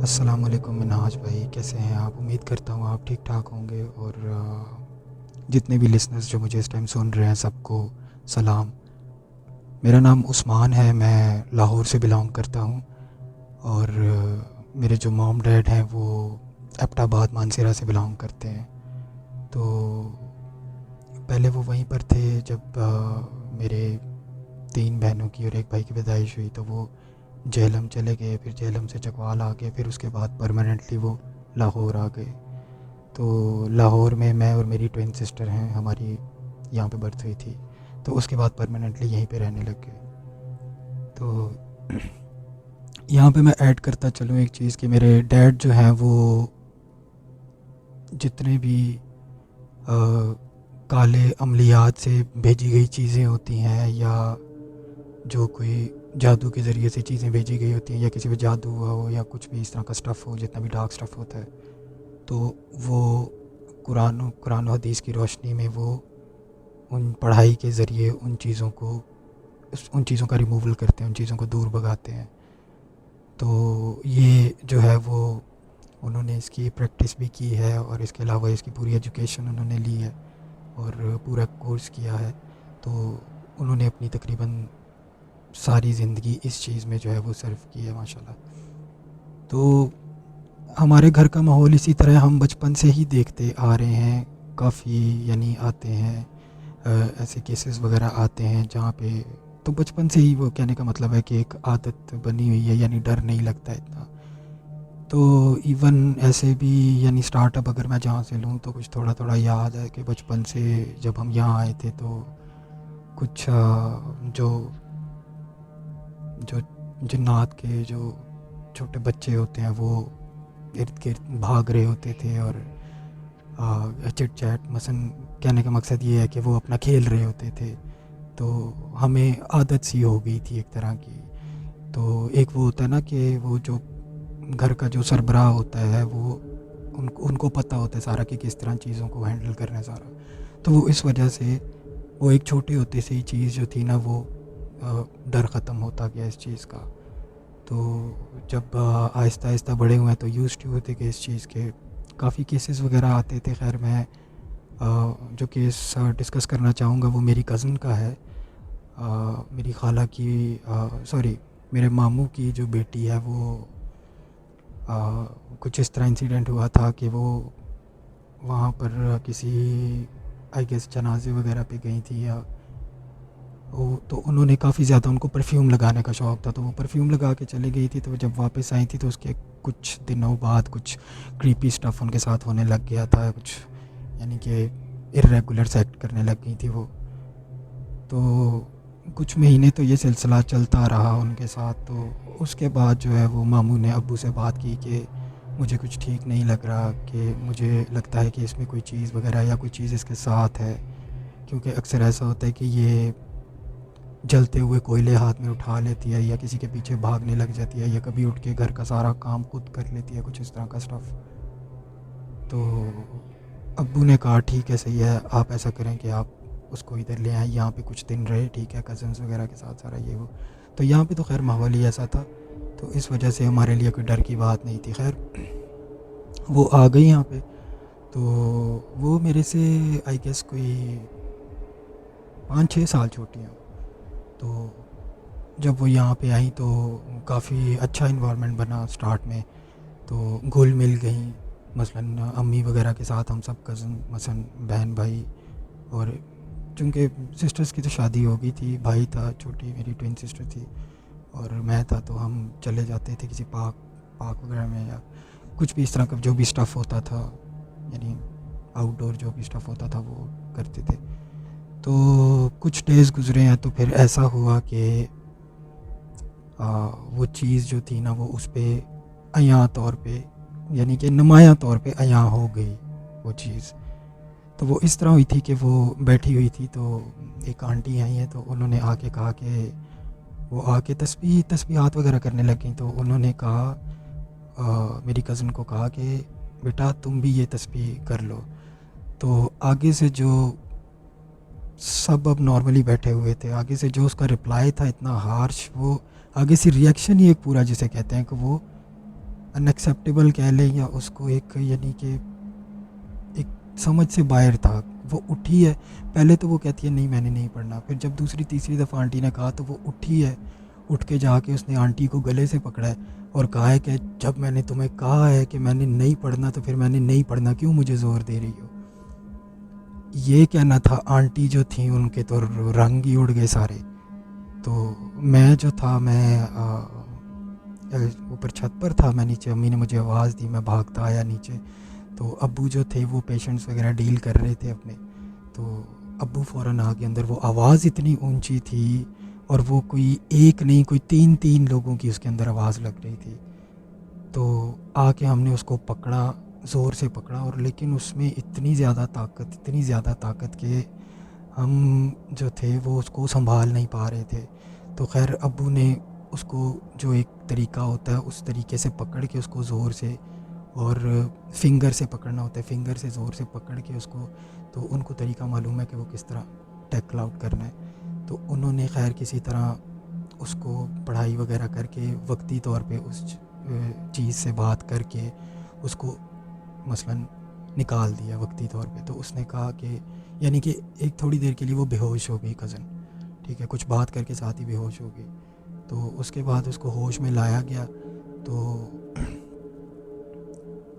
अस्सलाम वालेकुम मिनहाज भाई, कैसे हैं आप? उम्मीद करता हूँ आप ठीक ठाक होंगे। और जितने भी लिसनर्स जो मुझे इस टाइम सुन रहे हैं सबको सलाम। मेरा नाम उस्मान है, मैं लाहौर से बिलोंग करता हूँ। और मेरे जो मॉम डैड हैं वो एबटाबाद मानसरा से बिलोंग करते हैं। तो पहले वो वहीं पर थे जब मेरे 3 बहनों की और एक भाई की पैदाइश हुई, तो वो झेलम चले गए, फिर झेलम से चकवाल आ गए, फिर उसके बाद परमानेंटली वो लाहौर आ गए। तो लाहौर में मैं और मेरी ट्विन सिस्टर हैं, हमारी यहाँ पे बर्थ हुई थी। तो उसके बाद परमानेंटली यहीं पे रहने लग गए। तो यहाँ पे मैं ऐड करता चलूँ एक चीज़ कि मेरे डैड जो हैं वो जितने भी काले अमलियात से भेजी गई चीज़ें होती हैं, या जो कोई जादू के ज़रिए से चीज़ें भेजी गई होती हैं, या किसी पे जादू हुआ हो, या कुछ भी इस तरह का स्टफ़ हो, जितना भी डार्क स्टफ़ होता है, तो वो कुरान और हदीस की रोशनी में वो उन पढ़ाई के ज़रिए उन चीज़ों का रिमूवल करते हैं, उन चीज़ों को दूर भगाते हैं। तो ये जो है वो उन्होंने इसकी प्रैक्टिस भी की है, और इसके अलावा इसकी पूरी एजुकेशन उन्होंने ली है और पूरा कोर्स किया है। तो उन्होंने अपनी तकरीबन सारी ज़िंदगी इस चीज़ में जो है वो सर्व की है माशाल्लाह। तो हमारे घर का माहौल इसी तरह हम बचपन से ही देखते आ रहे हैं। काफ़ी यानी आते हैं ऐसे केसेस वगैरह आते हैं जहाँ पे, तो बचपन से ही वो कहने का मतलब है कि एक आदत बनी हुई है, यानी डर नहीं लगता इतना। तो इवन ऐसे भी यानी स्टार्टअप अगर मैं जहाँ से लूँ तो कुछ थोड़ा थोड़ा याद है कि बचपन से जब हम यहाँ आए थे तो कुछ जो जो जिन्नात के जो छोटे बच्चे होते हैं वो इर्द गिर्द भाग रहे होते थे, और चिट चैट मसन, कहने का मकसद ये है कि वो अपना खेल रहे होते थे। तो हमें आदत सी हो गई थी एक तरह की। तो एक वो होता है ना कि वो जो घर का जो सरबराह होता है वो उनको पता होता है सारा कि किस तरह चीज़ों को हैंडल करना है सारा। तो वो इस वजह से वो एक छोटे होते से ही चीज़ जो थी ना वो डर ख़त्म होता गया इस चीज़ का। तो जब आहिस्ता आहिस्ता बड़े हुए तो यूज़ टू होते गए इस चीज़ के। काफ़ी केसेस वगैरह आते थे। खैर मैं जो केस डिस्कस करना चाहूँगा वो मेरी कज़न का है। मेरी खाला की सॉरी मेरे मामू की जो बेटी है वो कुछ इस तरह इंसिडेंट हुआ था कि वो वहाँ पर किसी आई गेस जनाजे वगैरह पे गई थी, या वो तो उन्होंने काफ़ी ज़्यादा, उनको परफ्यूम लगाने का शौक़ था, तो वो परफ्यूम लगा के चली गई थी। तो जब वापस आई थी तो उसके कुछ दिनों बाद कुछ क्रीपी स्टफ़ उनके साथ होने लग गया था, कुछ यानी कि इर्रेगुलर एक्ट करने लग गई थी वो। तो कुछ महीने तो ये सिलसिला चलता रहा उनके साथ। तो उसके बाद जो है वो मामू ने अब्बू से बात की कि मुझे कुछ ठीक नहीं लग रहा, कि मुझे लगता है कि इसमें कोई चीज़ वगैरह या कोई चीज़ इसके साथ है। क्योंकि अक्सर ऐसा होता है कि ये जलते हुए कोयले हाथ में उठा लेती है, या किसी के पीछे भागने लग जाती है, या कभी उठ के घर का सारा काम खुद कर लेती है, कुछ इस तरह का स्टफ़। तो अब्बू ने कहा ठीक है सही है, आप ऐसा करें कि आप उसको इधर ले आएँ, यहाँ पे कुछ दिन रहे, ठीक है, कज़न्स वगैरह के साथ सारा ये वो। तो यहाँ पे तो खैर माहौल ही ऐसा था, तो इस वजह से हमारे लिए कोई डर की बात नहीं थी। खैर वो आ गई यहाँ पे। तो वो मेरे से आई गेस कोई 5-6 साल छोटी हैं। तो जब वो यहाँ पे आई तो काफ़ी अच्छा इन्वायरमेंट बना स्टार्ट में, तो घुल मिल गई। मसलन अम्मी वगैरह के साथ हम सब कज़न, मसलन बहन भाई, और चूँकि सिस्टर्स की तो शादी हो गई थी, भाई था, छोटी मेरी ट्विन सिस्टर थी, और मैं था, तो हम चले जाते थे किसी पार्क पार्क वगैरह में, या कुछ भी इस तरह का जो भी स्टफ़ होता था, यानी आउटडोर जो भी स्टफ़ होता था वो करते थे। तो कुछ डेज़ गुज़रे हैं तो फिर ऐसा हुआ कि वो चीज़ जो थी ना वो उस पर अयां तौर पे, यानी कि नुमायाँ तौर पे अयां हो गई वो चीज़। तो वो इस तरह हुई थी कि वो बैठी हुई थी, तो एक आंटी आई हैं, तो उन्होंने आके कहा कि वो आके तस्बीहात वगैरह करने लग गई। तो उन्होंने कहा मेरी कज़न को कहा कि बेटा तुम भी ये तस्बीह कर लो। तो आगे से जो सब अब नॉर्मली बैठे हुए थे, आगे से जो उसका रिप्लाई था इतना हार्श, वो आगे से रिएक्शन ही एक पूरा जिसे कहते हैं कि वो अनएक्सेप्टेबल कह लें, या उसको एक यानी कि एक समझ से बाहर था। वो उठी है, पहले तो वो कहती है नहीं मैंने नहीं पढ़ना, फिर जब दूसरी तीसरी दफ़ा आंटी ने कहा तो वो उठी है, उठ के जाके उसने आंटी को गले से पकड़ा है और कहा है कि जब मैंने तुम्हें कहा है कि मैंने नहीं पढ़ना तो फिर मैंने नहीं पढ़ना, क्यों मुझे ज़ोर दे रही हो। ये कहना था। आंटी जो थी उनके तो रंग ही उड़ गए सारे। तो मैं जो था, मैं ऊपर छत पर था, मैं नीचे, अम्मी ने मुझे आवाज़ दी, मैं भागता आया नीचे। तो अब्बू जो थे वो पेशेंट्स वगैरह डील कर रहे थे अपने। तो अब्बू फ़ौरन आ गए अंदर। वो आवाज़ इतनी ऊंची थी और वो कोई एक नहीं, कोई तीन तीन लोगों की उसके अंदर आवाज़ लग रही थी। तो आके हमने उसको पकड़ा, ज़ोर से पकड़ा, और लेकिन उसमें इतनी ज़्यादा ताकत, इतनी ज़्यादा ताकत कि हम जो थे वो उसको संभाल नहीं पा रहे थे। तो खैर अब्बू ने उसको, जो एक तरीका होता है उस तरीके से पकड़ के उसको ज़ोर से, और फिंगर से पकड़ना होता है, फिंगर से ज़ोर से पकड़ के उसको, तो उनको तरीका मालूम है कि वो किस तरह टैकल आउट करना है। तो उन्होंने खैर किसी तरह उसको पढ़ाई वगैरह करके वक्ती तौर पे उस चीज़ से बात करके उसको मसलन निकाल दिया वक्ती तौर पे। तो उसने कहा कि यानी कि एक थोड़ी देर के लिए वो बेहोश हो गई कज़न, ठीक है, कुछ बात करके साथ ही बेहोश हो गई। तो उसके बाद उसको होश में लाया गया। तो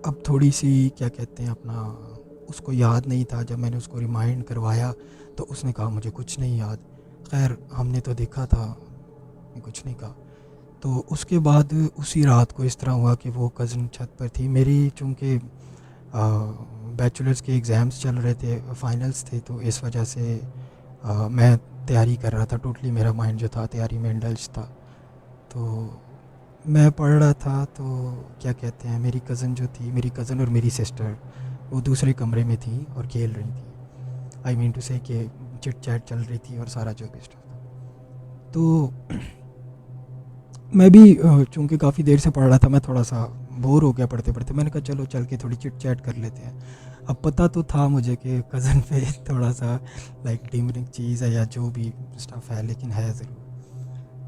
अब थोड़ी सी क्या कहते हैं अपना, उसको याद नहीं था। जब मैंने उसको रिमाइंड करवाया तो उसने कहा मुझे कुछ नहीं याद। खैर हमने तो देखा था, कुछ नहीं कहा। तो उसके बाद उसी रात को इस तरह हुआ कि वो कज़न छत पर थी मेरी, चूँकि बैचलर्स के एग्ज़ाम्स चल रहे थे, फाइनल्स थे, तो इस वजह से मैं तैयारी कर रहा था। टोटली मेरा माइंड जो था तैयारी में इंडल्ज था। तो मैं पढ़ रहा था, तो क्या कहते हैं, मेरी कज़न जो थी, मेरी कज़न और मेरी सिस्टर, वो दूसरे कमरे में थी और खेल रही थी। आई मीन टू से कि चिट चैट चल रही थी और सारा जो भी स्टफ था। तो मैं भी चूँकि काफ़ी देर से पढ़ रहा था, मैं थोड़ा सा बोर हो गया पढ़ते पढ़ते। मैंने कहा चलो चल के थोड़ी चिट चैट कर लेते हैं। अब पता तो था मुझे कि कज़न पे थोड़ा सा लाइक डिमरिंग चीज़ है या जो भी स्टफ़ है, लेकिन है ज़रूर।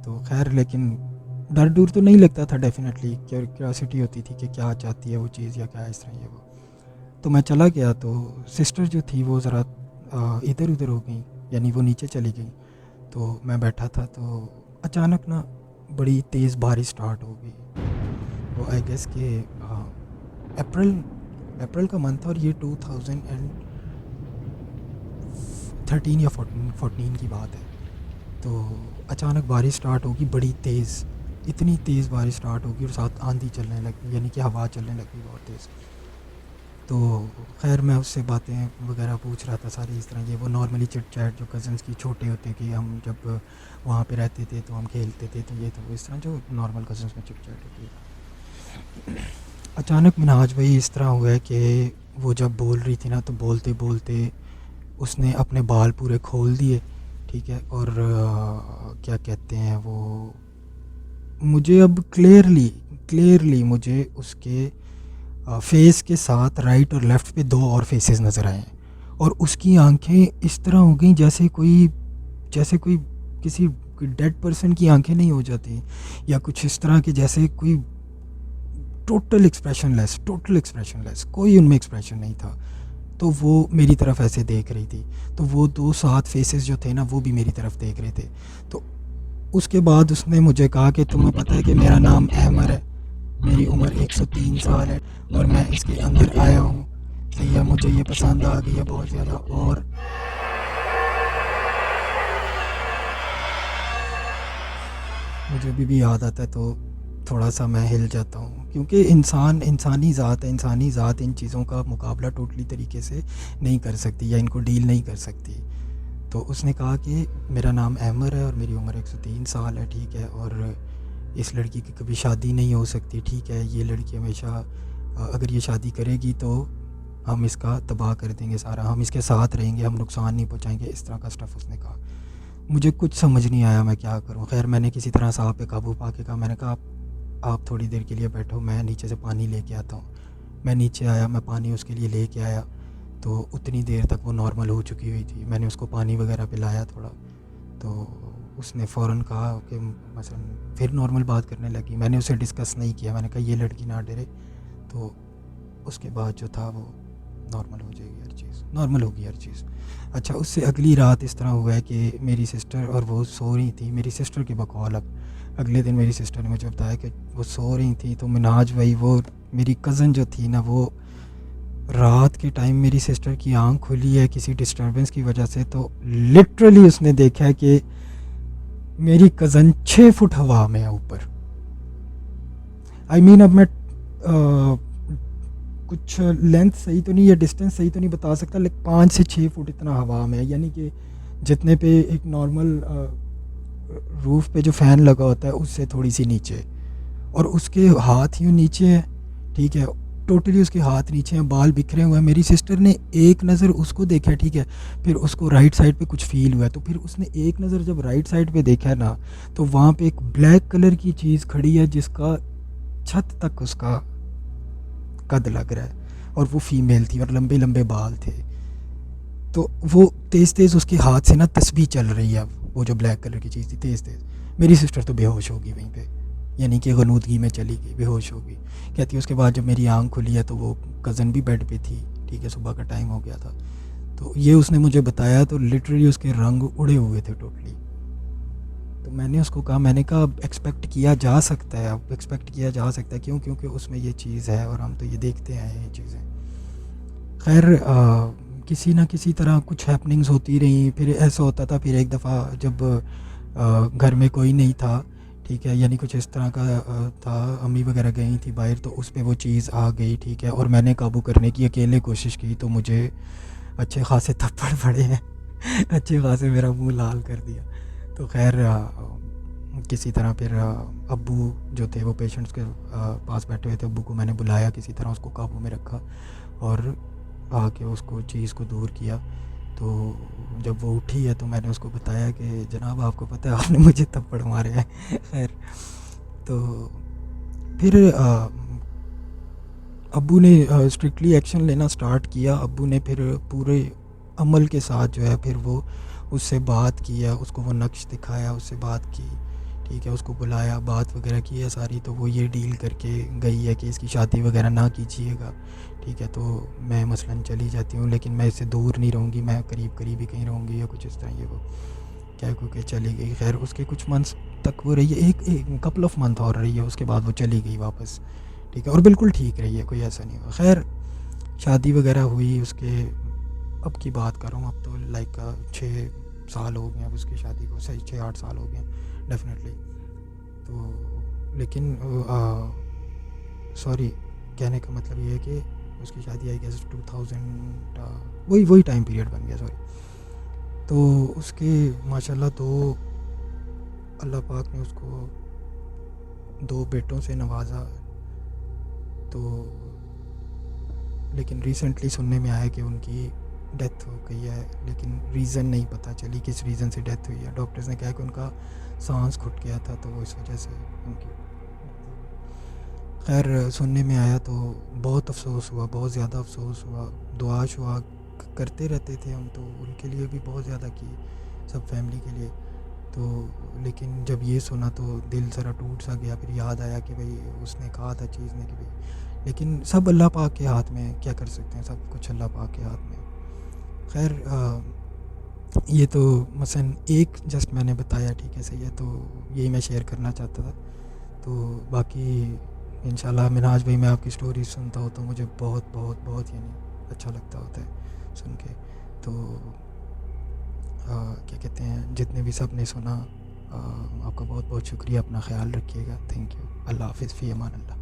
तो खैर, लेकिन डर डूर तो नहीं लगता था, डेफिनेटली क्यूरियोसिटी होती थी कि क्या चाहती है वो चीज़ या क्या इस तरह ये वो। तो मैं चला गया, तो सिस्टर जो थी वो ज़रा इधर उधर हो गई, यानी वो नीचे चली गई। तो मैं बैठा था, तो अचानक ना बड़ी तेज़ बारिश स्टार्ट हो गई। वो आई गेस के अप्रैल अप्रैल का मंथ था, और ये 2013 या 14 की बात है। तो अचानक बारिश स्टार्ट होगी बड़ी तेज़, इतनी तेज़ बारिश स्टार्ट होगी और साथ आंधी चलने लगी, यानी कि हवा चलने लगी बहुत तेज़। तो खैर मैं उससे बातें वगैरह पूछ रहा था सारी इस तरह, ये वो नॉर्मली चिट चैट जो कज़न्स की छोटे होते कि हम जब वहाँ पे रहते थे तो हम खेलते थे, तो ये तो इस तरह जो नॉर्मल कज़न्स में चिट चैट होती है। अचानक मिनहाज भाई इस तरह हुआ है कि वो जब बोल रही थी ना, तो बोलते बोलते उसने अपने बाल पूरे खोल दिए, ठीक है। और क्या कहते हैं वो, मुझे अब क्लियरली मुझे उसके फेस के साथ राइट और लेफ़्ट पे दो और फेसेस नज़र आए हैं। और उसकी आंखें इस तरह हो गई जैसे कोई किसी डेड पर्सन की आंखें नहीं हो जाती, या कुछ इस तरह के, जैसे कोई टोटल एक्सप्रेशनलेस, कोई उनमें एक्सप्रेशन नहीं था। तो वो मेरी तरफ ऐसे देख रही थी। तो वो दो सात फेसेस जो थे ना, वो भी मेरी तरफ देख रहे थे। तो उसके बाद उसने मुझे कहा कि तुम्हें पता है कि मेरा नाम अहमर है, मेरी उम्र 103 साल है, और मैं इसके अंदर आया हूँ, सही है, मुझे ये पसंद आ गई है बहुत ज़्यादा। और मुझे अभी भी याद आता है तो थोड़ा सा मैं हिल जाता हूँ, क्योंकि इंसानी ज़ात इन चीज़ों का मुकाबला टोटली तरीके से नहीं कर सकती, या इनको डील नहीं कर सकती। तो उसने कहा कि मेरा नाम अहमर है और मेरी उम्र 103 साल है, ठीक है, और इस लड़की की कभी शादी नहीं हो सकती, ठीक है। ये लड़की हमेशा अगर ये शादी करेगी तो हम इसका तबाह कर देंगे सारा, हम इसके साथ रहेंगे, हम नुकसान नहीं पहुँचाएंगे, इस तरह का स्टफ़ उसने कहा। मुझे कुछ समझ नहीं आया मैं क्या करूं। खैर मैंने किसी तरह सांप पे काबू पा के कहा, मैंने कहा आप थोड़ी देर के लिए बैठो, मैं नीचे से पानी लेके आता हूँ। मैं नीचे आया, मैं पानी उसके लिए लेके आया। तो उतनी देर तक वो नॉर्मल हो चुकी हुई थी। मैंने उसको पानी वगैरह पिलाया थोड़ा। तो उसने फ़ौरन कहा कि मसलन फिर नॉर्मल बात करने लगी। मैंने उसे डिस्कस नहीं किया, मैंने कहा ये लड़की ना डरे। तो उसके बाद जो था वो नॉर्मल हो जाएगी हर चीज़, नॉर्मल होगी हर चीज़। अच्छा, उससे अगली रात इस तरह हुआ है कि मेरी सिस्टर और वो सो रही थी, मेरी सिस्टर की बकौल। अब अगले दिन मेरी सिस्टर ने मुझे बताया कि वो सो रही थी, तो मिनहाज भाई वो मेरी कज़न जो थी ना, वो रात के टाइम मेरी सिस्टर की आंख खुली है किसी डिस्टरबेंस की वजह से, तो लिटरली उसने देखा है कि मेरी कज़न 6 फुट हवा में है ऊपर। आई मीन अब मैं कुछ लेंथ सही तो नहीं या डिस्टेंस सही तो नहीं बता सकता, लेकिन 5 से 6 फुट इतना हवा में है, यानी कि जितने पे एक नॉर्मल रूफ़ पे जो फ़ैन लगा होता है उससे थोड़ी सी नीचे। और उसके हाथ यूँ नीचे हैं, ठीक है, टोटली उसके हाथ नीचे हैं, बाल बिखरे हुए हैं। मेरी सिस्टर ने एक नज़र उसको देखा, ठीक है, फिर उसको राइट साइड पे कुछ फ़ील हुआ, तो फिर उसने एक नज़र जब राइट साइड पे देखा ना, तो वहाँ पे एक ब्लैक कलर की चीज़ खड़ी है जिसका छत तक उसका कद लग रहा है, और वो फीमेल थी और लंबे लंबे बाल थे। तो वो तेज़ तेज़ उसके हाथ से ना तस्बीह चल रही है, अब वो जो ब्लैक कलर की चीज़ थी तेज़ तेज़। मेरी सिस्टर तो बेहोश होगी वहीं पे, यानी कि गनूदगी में चली गई, बेहोश हो गई। कहती है उसके बाद जब मेरी आंख खुली है तो वो कज़न भी बेड पे थी, ठीक है, सुबह का टाइम हो गया था। तो ये उसने मुझे बताया, तो लिटरली उसके रंग उड़े हुए थे टोटली। तो मैंने उसको कहा, मैंने कहा अब एक्सपेक्ट किया जा सकता है, अब एक्सपेक्ट किया जा सकता है, क्यों? क्योंकि उसमें ये चीज़ है और हम तो ये देखते हैं ये चीज़ें। खैर किसी ना किसी तरह कुछ हैपनिंग्स होती रहीं। फिर ऐसा होता था, फिर एक दफ़ा जब घर में कोई नहीं था, ठीक है, यानी कुछ इस तरह का था, अम्मी वगैरह गई थी बाहर, तो उस पे वो चीज़ आ गई, ठीक है, और मैंने काबू करने की अकेले कोशिश की, तो मुझे अच्छे खासे थप्पड़ पड़े हैं अच्छे खासे मेरा मुंह लाल कर दिया। तो खैर किसी तरह फिर अब्बू जो थे वो पेशेंट्स के पास बैठे हुए थे, अब्बू को मैंने बुलाया, किसी तरह उसको काबू में रखा और आके उसको चीज़ को दूर किया। तो जब वो उठी है तो मैंने उसको बताया कि जनाब आपको पता है आपने मुझे थप्पड़ मारे हैं खैर तो फिर अब्बू ने स्ट्रिक्टली एक्शन लेना स्टार्ट किया। अब्बू ने फिर पूरे अमल के साथ जो है फिर वो उससे बात किया, उसको वो नक्श दिखाया, उससे बात की, ठीक है, उसको बुलाया, बात वगैरह की है सारी। तो वो ये डील करके गई है कि इसकी शादी वगैरह ना कीजिएगा, ठीक है, तो मैं मसलन चली जाती हूँ, लेकिन मैं इससे दूर नहीं रहूँगी, मैं करीब करीब ही कहीं रहूँगी या कुछ इस तरह। ये वो क्या क्योंकि चली गई। खैर उसके कुछ मंथ्स तक वो रही है, एक कपल ऑफ मंथ और रही है, उसके बाद वो चली गई वापस, ठीक है, और बिल्कुल ठीक रही है, कोई ऐसा नहीं हुआ। खैर शादी वगैरह हुई उसके, अब की बात कर रहा हूँ, अब तो लाइक 6 साल हो गए अब उसकी शादी को, सही 6-8 साल हो गए डेफिनेटली। तो लेकिन सॉरी, कहने का मतलब ये है कि उसकी शादी आई गेस 2000, वही टाइम पीरियड बन गया, सॉरी। तो उसके माशाल्लाह अल्लाह पाक ने उसको 2 बेटों से नवाजा। तो लेकिन रिसेंटली सुनने में आया कि उनकी डेथ हो गई है, लेकिन रीज़न नहीं पता चली किस रीज़न से डेथ हुई है। डॉक्टर्स ने कहा कि उनका सांस घुट गया था, तो वो इस वजह से उनकी। खैर सुनने में आया तो बहुत अफसोस हुआ, बहुत ज़्यादा अफसोस हुआ। दुआ शुआ करते रहते थे हम तो उनके लिए भी बहुत ज़्यादा की, सब फैमिली के लिए। तो लेकिन जब ये सुना तो दिल ज़रा टूट सा गया। फिर याद आया कि भाई उसने कहा था चीज़ ने कि भाई, लेकिन सब अल्लाह पाक के हाथ में, क्या कर सकते हैं, सब कुछ अल्लाह पाक के हाथ में। खैर ये तो मसलन एक जस्ट मैंने बताया, ठीक है, सही है, तो यही मैं शेयर करना चाहता था। तो बाकी इंशाल्लाह मिनहाज भाई, मैं आपकी स्टोरी सुनता हूँ तो मुझे बहुत बहुत बहुत यानी अच्छा लगता होता है सुन के। तो क्या कहते हैं, जितने भी सब ने सुना, आपका बहुत बहुत शुक्रिया, अपना ख्याल रखिएगा, थैंक यू, अल्लाह हाफ़िज़, फ़ी अमान अल्लाह।